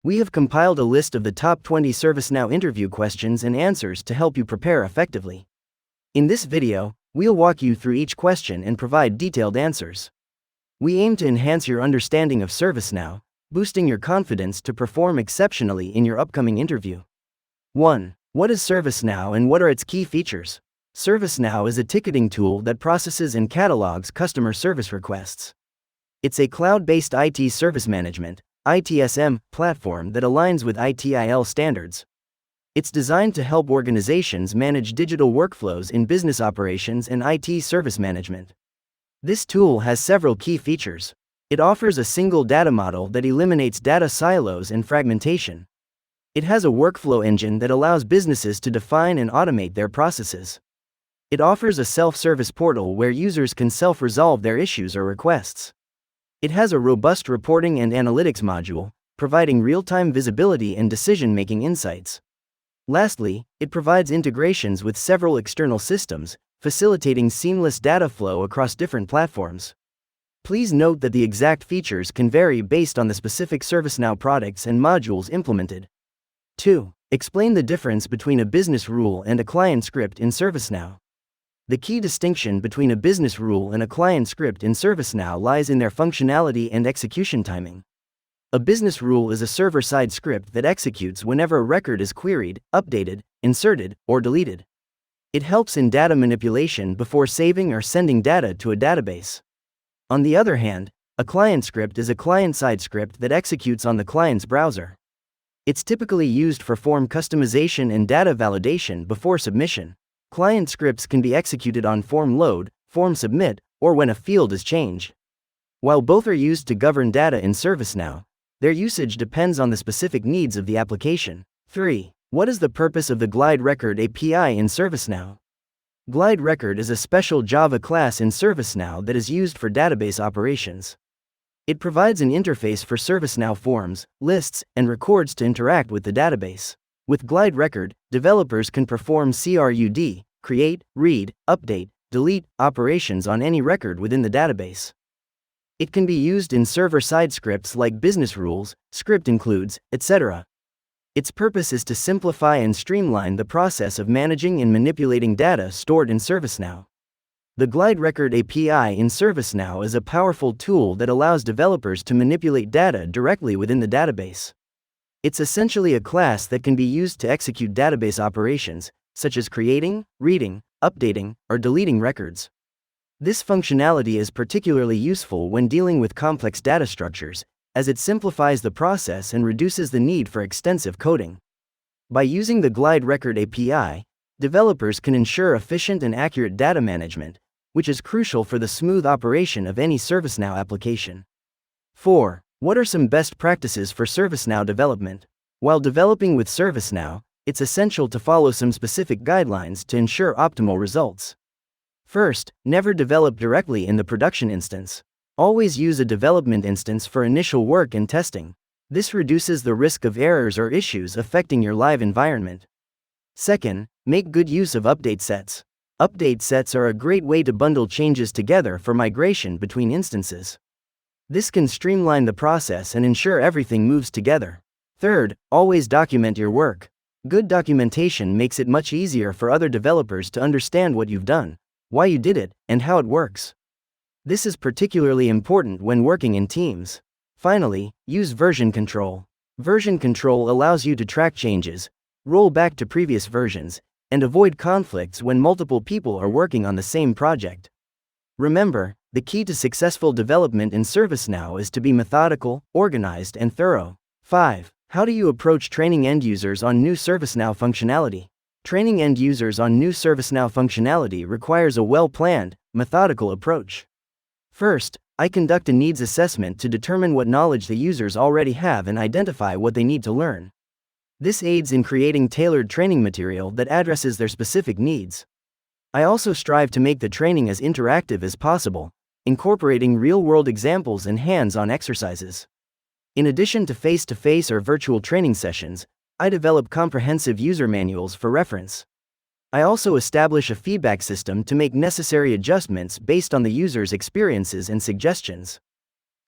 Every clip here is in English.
We have compiled a list of the top 20 ServiceNow interview questions and answers to help you prepare effectively. In this video, we'll walk you through each question and provide detailed answers. We aim to enhance your understanding of ServiceNow, boosting your confidence to perform exceptionally in your upcoming interview. 1. What is ServiceNow and what are its key features? ServiceNow is a ticketing tool that processes and catalogs customer service requests. It's a cloud-based IT service management (ITSM) platform that aligns with ITIL standards. It's designed to help organizations manage digital workflows in business operations and IT service management. This tool has several key features. It offers a single data model that eliminates data silos and fragmentation. It has a workflow engine that allows businesses to define and automate their processes. It offers a self-service portal where users can self-resolve their issues or requests. It has a robust reporting and analytics module, providing real-time visibility and decision-making insights. Lastly, it provides integrations with several external systems, facilitating seamless data flow across different platforms. Please note that the exact features can vary based on the specific ServiceNow products and modules implemented. 2. Explain the difference between a business rule and a client script in ServiceNow. The key distinction between a business rule and a client script in ServiceNow lies in their functionality and execution timing. A business rule is a server-side script that executes whenever a record is queried, updated, inserted, or deleted. It helps in data manipulation before saving or sending data to a database. On the other hand, a client script is a client-side script that executes on the client's browser. It's typically used for form customization and data validation before submission. Client scripts can be executed on form load, form submit, or when a field is changed. While both are used to govern data in ServiceNow, their usage depends on the specific needs of the application. 3. What is the purpose of the Glide Record API in ServiceNow? Glide Record is a special Java class in ServiceNow that is used for database operations. It provides an interface for ServiceNow forms, lists, and records to interact with the database. With Glide Record, developers can perform CRUD, create, read, update, delete operations on any record within the database. It can be used in server-side scripts like business rules, script includes, etc. Its purpose is to simplify and streamline the process of managing and manipulating data stored in ServiceNow. The Glide Record API in ServiceNow is a powerful tool that allows developers to manipulate data directly within the database. It's essentially a class that can be used to execute database operations, such as creating, reading, updating, or deleting records. This functionality is particularly useful when dealing with complex data structures, as it simplifies the process and reduces the need for extensive coding. By using the Glide Record API, developers can ensure efficient and accurate data management, which is crucial for the smooth operation of any ServiceNow application. 4. What are some best practices for ServiceNow development? While developing with ServiceNow, it's essential to follow some specific guidelines to ensure optimal results. First, never develop directly in the production instance. Always use a development instance for initial work and testing. This reduces the risk of errors or issues affecting your live environment. Second, make good use of update sets. Update sets are a great way to bundle changes together for migration between instances. This can streamline the process and ensure everything moves together. Third, always document your work. Good documentation makes it much easier for other developers to understand what you've done, why you did it, and how it works. This is particularly important when working in teams. Finally, use version control. Version control allows you to track changes, roll back to previous versions, and avoid conflicts when multiple people are working on the same project. Remember, the key to successful development in ServiceNow is to be methodical, organized, and thorough. 5. How do you approach training end users on new ServiceNow functionality? Training end users on new ServiceNow functionality requires a well-planned, methodical approach. First, I conduct a needs assessment to determine what knowledge the users already have and identify what they need to learn. This aids in creating tailored training material that addresses their specific needs. I also strive to make the training as interactive as possible, incorporating real-world examples and hands-on exercises. In addition to face-to-face or virtual training sessions, I develop comprehensive user manuals for reference. I also establish a feedback system to make necessary adjustments based on the user's experiences and suggestions.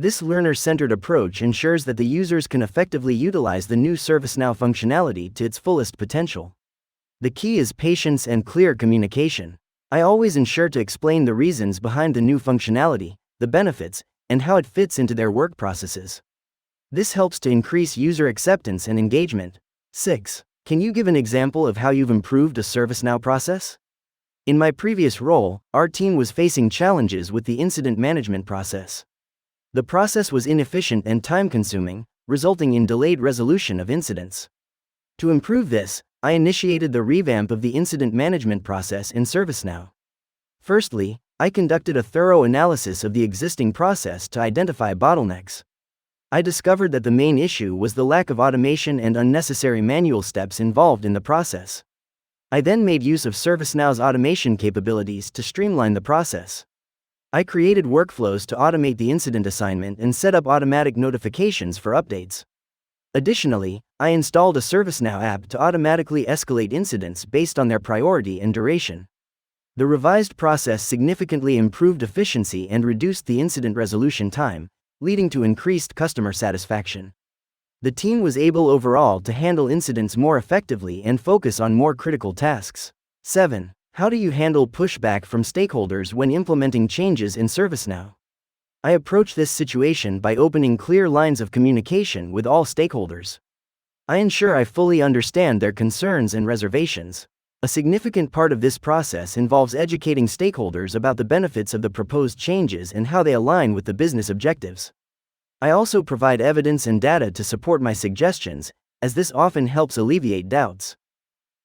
This learner-centered approach ensures that the users can effectively utilize the new ServiceNow functionality to its fullest potential. The key is patience and clear communication. I always ensure to explain the reasons behind the new functionality, the benefits, and how it fits into their work processes. This helps to increase user acceptance and engagement. 6. Can you give an example of how you've improved a ServiceNow process? In my previous role, our team was facing challenges with the incident management process. The process was inefficient and time-consuming, resulting in delayed resolution of incidents. To improve this, I initiated the revamp of the incident management process in ServiceNow. Firstly, I conducted a thorough analysis of the existing process to identify bottlenecks. I discovered that the main issue was the lack of automation and unnecessary manual steps involved in the process. I then made use of ServiceNow's automation capabilities to streamline the process. I created workflows to automate the incident assignment and set up automatic notifications for updates. Additionally, I installed a ServiceNow app to automatically escalate incidents based on their priority and duration. The revised process significantly improved efficiency and reduced the incident resolution time, leading to increased customer satisfaction. The team was able overall to handle incidents more effectively and focus on more critical tasks. 7. How do you handle pushback from stakeholders when implementing changes in ServiceNow? I approach this situation by opening clear lines of communication with all stakeholders. I ensure I fully understand their concerns and reservations. A significant part of this process involves educating stakeholders about the benefits of the proposed changes and how they align with the business objectives. I also provide evidence and data to support my suggestions, as this often helps alleviate doubts.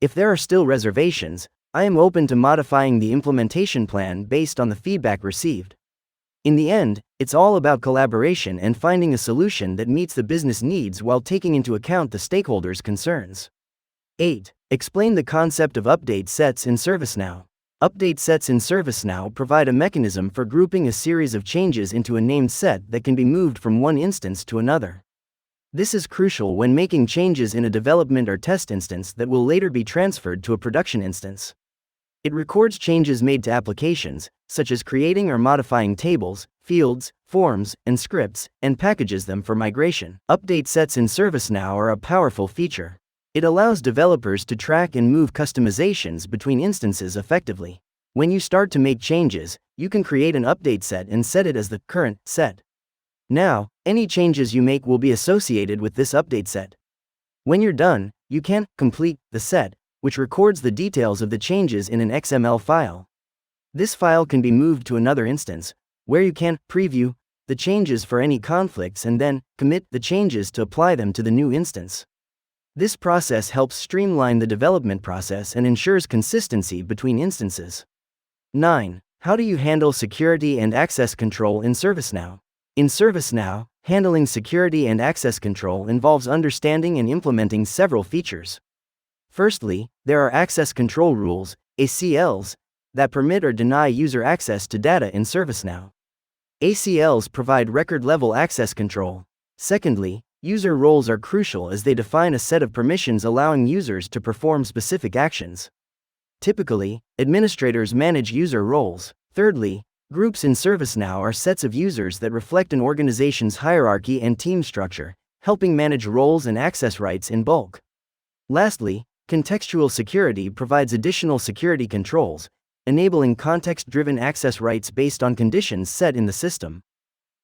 If there are still reservations, I am open to modifying the implementation plan based on the feedback received. In the end, it's all about collaboration and finding a solution that meets the business needs while taking into account the stakeholders' concerns. 8. Explain the concept of update sets in ServiceNow. Update sets in ServiceNow provide a mechanism for grouping a series of changes into a named set that can be moved from one instance to another. This is crucial when making changes in a development or test instance that will later be transferred to a production instance. It records changes made to applications, such as creating or modifying tables, fields, forms, and scripts, and packages them for migration. Update sets in ServiceNow are a powerful feature. It allows developers to track and move customizations between instances effectively. When you start to make changes, you can create an update set and set it as the current set. Now, any changes you make will be associated with this update set. When you're done, you can complete the set, which records the details of the changes in an XML file. This file can be moved to another instance, where you can preview the changes for any conflicts and then commit the changes to apply them to the new instance. This process helps streamline the development process and ensures consistency between instances. 9. How do you handle security and access control in ServiceNow? In ServiceNow, handling security and access control involves understanding and implementing several features. Firstly, there are access control rules, ACLs, that permit or deny user access to data in ServiceNow. ACLs provide record-level access control. Secondly, user roles are crucial as they define a set of permissions allowing users to perform specific actions. Typically, administrators manage user roles. Thirdly, groups in ServiceNow are sets of users that reflect an organization's hierarchy and team structure, helping manage roles and access rights in bulk. Lastly, contextual security provides additional security controls, enabling context-driven access rights based on conditions set in the system.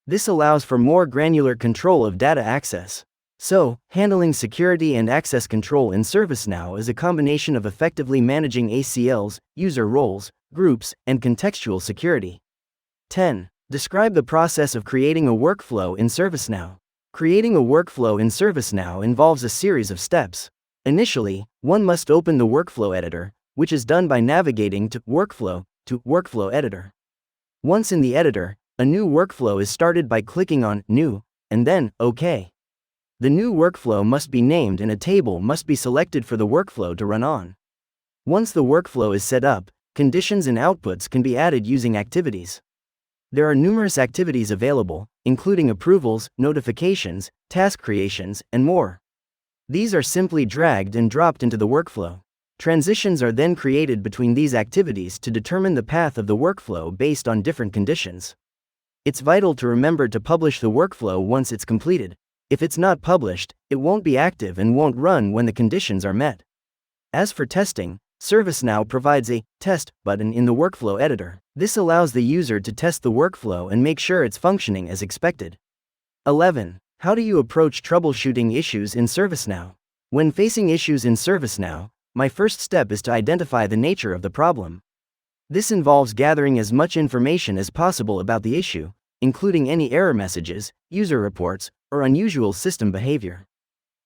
This allows for more granular control of data access. So, handling security and access control in ServiceNow is a combination of effectively managing ACLs, user roles, groups, and contextual security. 10. Describe the process of creating a workflow in ServiceNow. Creating a workflow in ServiceNow involves a series of steps. Initially, one must open the workflow editor, which is done by navigating to Workflow Editor. Once in the editor, a new workflow is started by clicking on New, and then OK. The new workflow must be named and a table must be selected for the workflow to run on. Once the workflow is set up, conditions and outputs can be added using activities. There are numerous activities available, including approvals, notifications, task creations, and more. These are simply dragged and dropped into the workflow. Transitions are then created between these activities to determine the path of the workflow based on different conditions. It's vital to remember to publish the workflow once it's completed. If it's not published, it won't be active and won't run when the conditions are met. As for testing, ServiceNow provides a test button in the workflow editor. This allows the user to test the workflow and make sure it's functioning as expected. 11. How do you approach troubleshooting issues in ServiceNow? When facing issues in ServiceNow, my first step is to identify the nature of the problem. This involves gathering as much information as possible about the issue, including any error messages, user reports, or unusual system behavior.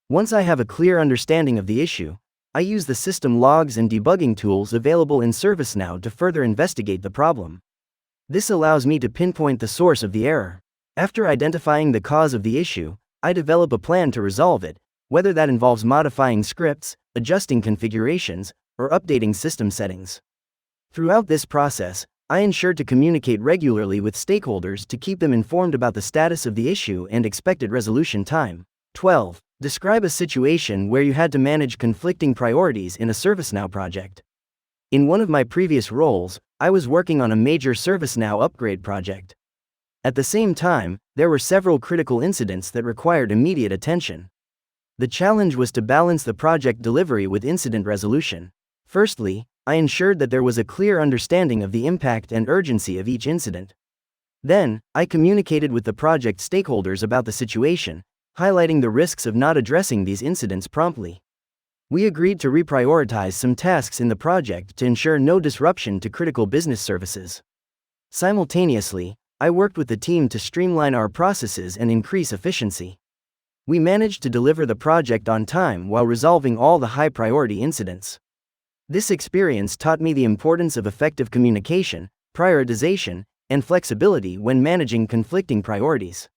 Once I have a clear understanding of the issue, I use the system logs and debugging tools available in ServiceNow to further investigate the problem. This allows me to pinpoint the source of the error. After identifying the cause of the issue, I develop a plan to resolve it, whether that involves modifying scripts, adjusting configurations, or updating system settings. Throughout this process, I ensure to communicate regularly with stakeholders to keep them informed about the status of the issue and expected resolution time. 12. Describe a situation where you had to manage conflicting priorities in a ServiceNow project. In one of my previous roles, I was working on a major ServiceNow upgrade project. At the same time, there were several critical incidents that required immediate attention. The challenge was to balance the project delivery with incident resolution. Firstly, I ensured that there was a clear understanding of the impact and urgency of each incident. Then, I communicated with the project stakeholders about the situation, highlighting the risks of not addressing these incidents promptly. We agreed to reprioritize some tasks in the project to ensure no disruption to critical business services. Simultaneously, I worked with the team to streamline our processes and increase efficiency. We managed to deliver the project on time while resolving all the high-priority incidents. This experience taught me the importance of effective communication, prioritization, and flexibility when managing conflicting priorities.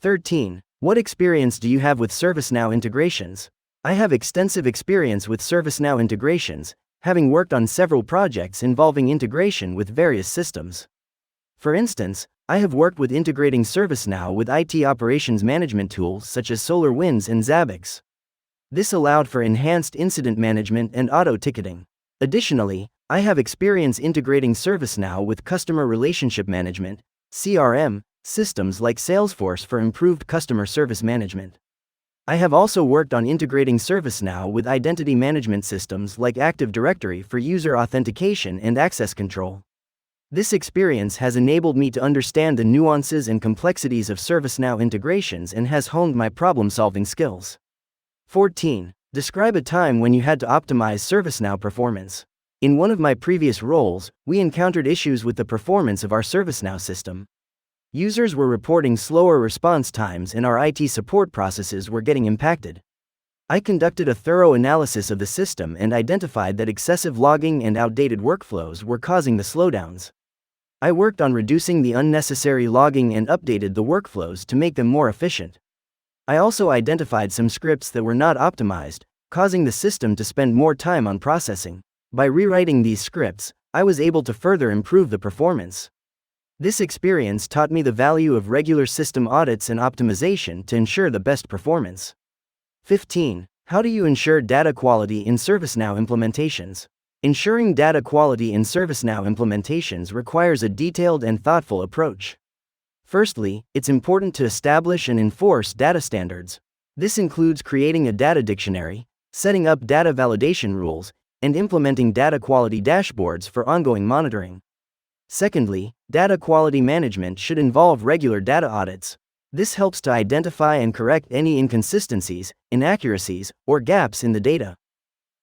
13. What experience do you have with ServiceNow integrations? I have extensive experience with ServiceNow integrations, having worked on several projects involving integration with various systems. For instance, I have worked with integrating ServiceNow with IT operations management tools such as SolarWinds and Zabbix. This allowed for enhanced incident management and auto-ticketing. Additionally, I have experience integrating ServiceNow with customer relationship management, CRM, systems like Salesforce for improved customer service management. I have also worked on integrating ServiceNow with identity management systems like Active Directory for user authentication and access control. This experience has enabled me to understand the nuances and complexities of ServiceNow integrations and has honed my problem-solving skills. 14. Describe a time when you had to optimize ServiceNow performance. In one of my previous roles, we encountered issues with the performance of our ServiceNow system. Users were reporting slower response times and our IT support processes were getting impacted. I conducted a thorough analysis of the system and identified that excessive logging and outdated workflows were causing the slowdowns. I worked on reducing the unnecessary logging and updated the workflows to make them more efficient. I also identified some scripts that were not optimized, causing the system to spend more time on processing. By rewriting these scripts, I was able to further improve the performance. This experience taught me the value of regular system audits and optimization to ensure the best performance. 15. How do you ensure data quality in ServiceNow implementations? Ensuring data quality in ServiceNow implementations requires a detailed and thoughtful approach. Firstly, it's important to establish and enforce data standards. This includes creating a data dictionary, setting up data validation rules, and implementing data quality dashboards for ongoing monitoring. Secondly, data quality management should involve regular data audits. This helps to identify and correct any inconsistencies, inaccuracies, or gaps in the data.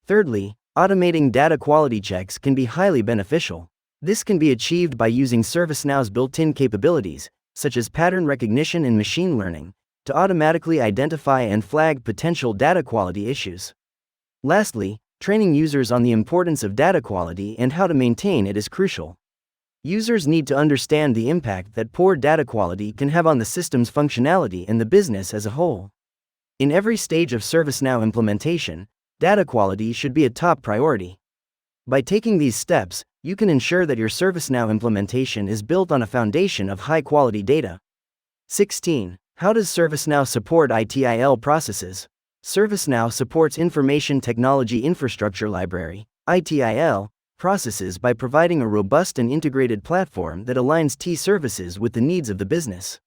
Thirdly, automating data quality checks can be highly beneficial. This can be achieved by using ServiceNow's built-in capabilities, such as pattern recognition and machine learning, to automatically identify and flag potential data quality issues. Lastly, training users on the importance of data quality and how to maintain it is crucial. Users need to understand the impact that poor data quality can have on the system's functionality and the business as a whole. In every stage of ServiceNow implementation, data quality should be a top priority. By taking these steps, you can ensure that your ServiceNow implementation is built on a foundation of high-quality data. 16. How does ServiceNow support ITIL processes? ServiceNow supports Information Technology Infrastructure Library, ITIL, processes by providing a robust and integrated platform that aligns IT services with the needs of the business.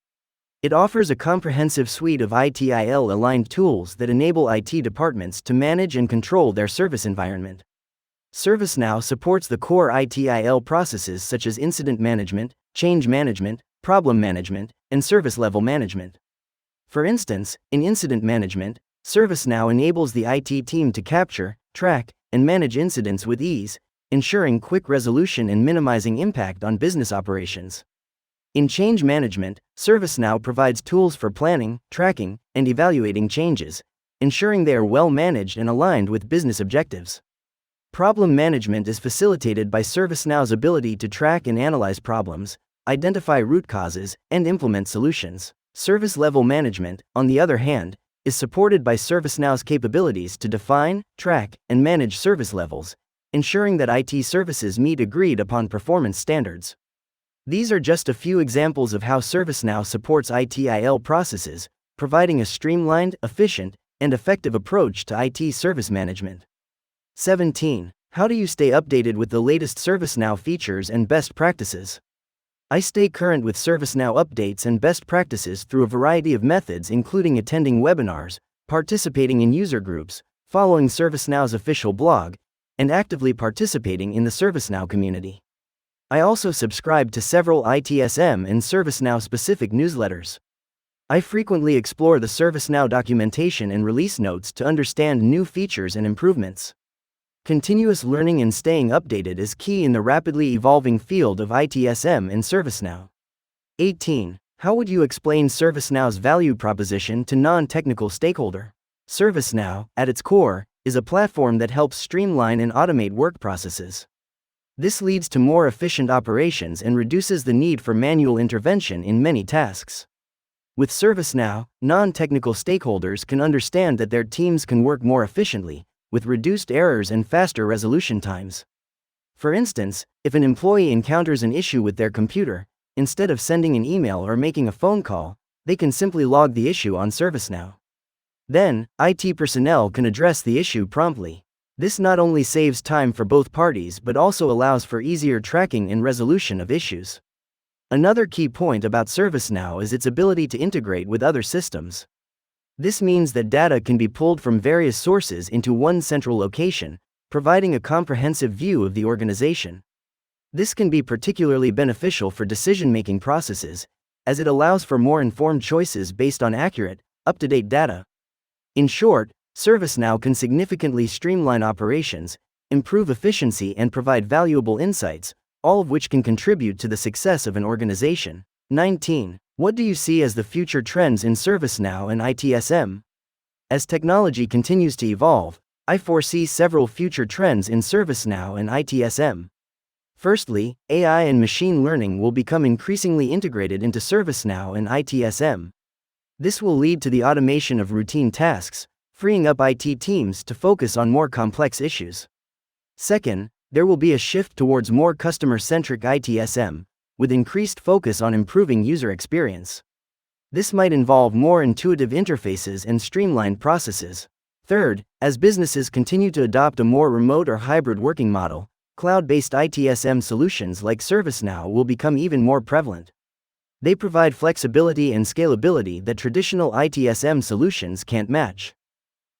It offers a comprehensive suite of ITIL-aligned tools that enable IT departments to manage and control their service environment. ServiceNow supports the core ITIL processes such as incident management, change management, problem management, and service level management. For instance, in incident management, ServiceNow enables the IT team to capture, track, and manage incidents with ease, ensuring quick resolution and minimizing impact on business operations. In change management, ServiceNow provides tools for planning, tracking, and evaluating changes, ensuring they are well managed and aligned with business objectives. Problem management is facilitated by ServiceNow's ability to track and analyze problems, identify root causes, and implement solutions. Service level management, on the other hand, is supported by ServiceNow's capabilities to define, track, and manage service levels, ensuring that IT services meet agreed upon performance standards. These are just a few examples of how ServiceNow supports ITIL processes, providing a streamlined, efficient, and effective approach to IT service management. 17. How do you stay updated with the latest ServiceNow features and best practices? I stay current with ServiceNow updates and best practices through a variety of methods, including attending webinars, participating in user groups, following ServiceNow's official blog, and actively participating in the ServiceNow community. I also subscribe to several ITSM and ServiceNow-specific newsletters. I frequently explore the ServiceNow documentation and release notes to understand new features and improvements. Continuous learning and staying updated is key in the rapidly evolving field of ITSM and ServiceNow. 18. How would you explain ServiceNow's value proposition to non-technical stakeholder? ServiceNow, at its core, is a platform that helps streamline and automate work processes. This leads to more efficient operations and reduces the need for manual intervention in many tasks. With ServiceNow, non-technical stakeholders can understand that their teams can work more efficiently, with reduced errors and faster resolution times. For instance, if an employee encounters an issue with their computer, instead of sending an email or making a phone call, they can simply log the issue on ServiceNow. Then, IT personnel can address the issue promptly. This not only saves time for both parties but also allows for easier tracking and resolution of issues. Another key point about ServiceNow is its ability to integrate with other systems. This means that data can be pulled from various sources into one central location, providing a comprehensive view of the organization. This can be particularly beneficial for decision-making processes, as it allows for more informed choices based on accurate, up-to-date data. In short, ServiceNow can significantly streamline operations, improve efficiency, and provide valuable insights, all of which can contribute to the success of an organization. 19. What do you see as the future trends in ServiceNow and ITSM? As technology continues to evolve, I foresee several future trends in ServiceNow and ITSM. Firstly, AI and machine learning will become increasingly integrated into ServiceNow and ITSM. This will lead to the automation of routine tasks, freeing up IT teams to focus on more complex issues. Second, there will be a shift towards more customer-centric ITSM, with increased focus on improving user experience. This might involve more intuitive interfaces and streamlined processes. Third, as businesses continue to adopt a more remote or hybrid working model, cloud-based ITSM solutions like ServiceNow will become even more prevalent. They provide flexibility and scalability that traditional ITSM solutions can't match.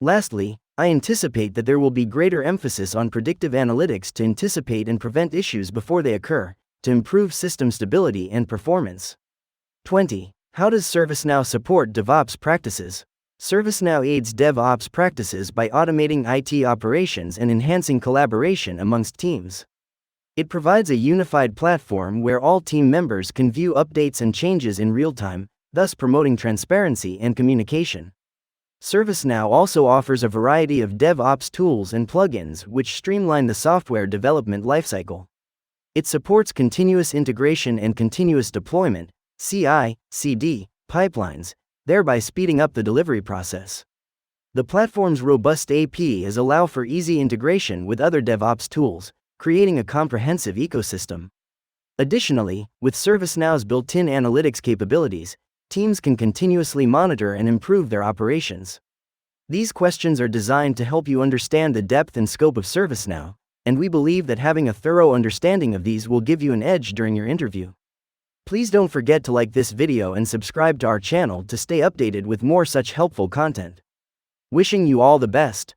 Lastly, I anticipate that there will be greater emphasis on predictive analytics to anticipate and prevent issues before they occur, to improve system stability and performance. 20. How does ServiceNow support DevOps practices? ServiceNow aids DevOps practices by automating IT operations and enhancing collaboration amongst teams. It provides a unified platform where all team members can view updates and changes in real time, thus promoting transparency and communication. ServiceNow also offers a variety of DevOps tools and plugins which streamline the software development lifecycle. It supports continuous integration and continuous deployment, CI/CD, pipelines, thereby speeding up the delivery process. The platform's robust APIs allow for easy integration with other DevOps tools, creating a comprehensive ecosystem. Additionally, with ServiceNow's built-in analytics capabilities, teams can continuously monitor and improve their operations. These questions are designed to help you understand the depth and scope of ServiceNow, and we believe that having a thorough understanding of these will give you an edge during your interview. Please don't forget to like this video and subscribe to our channel to stay updated with more such helpful content. Wishing you all the best.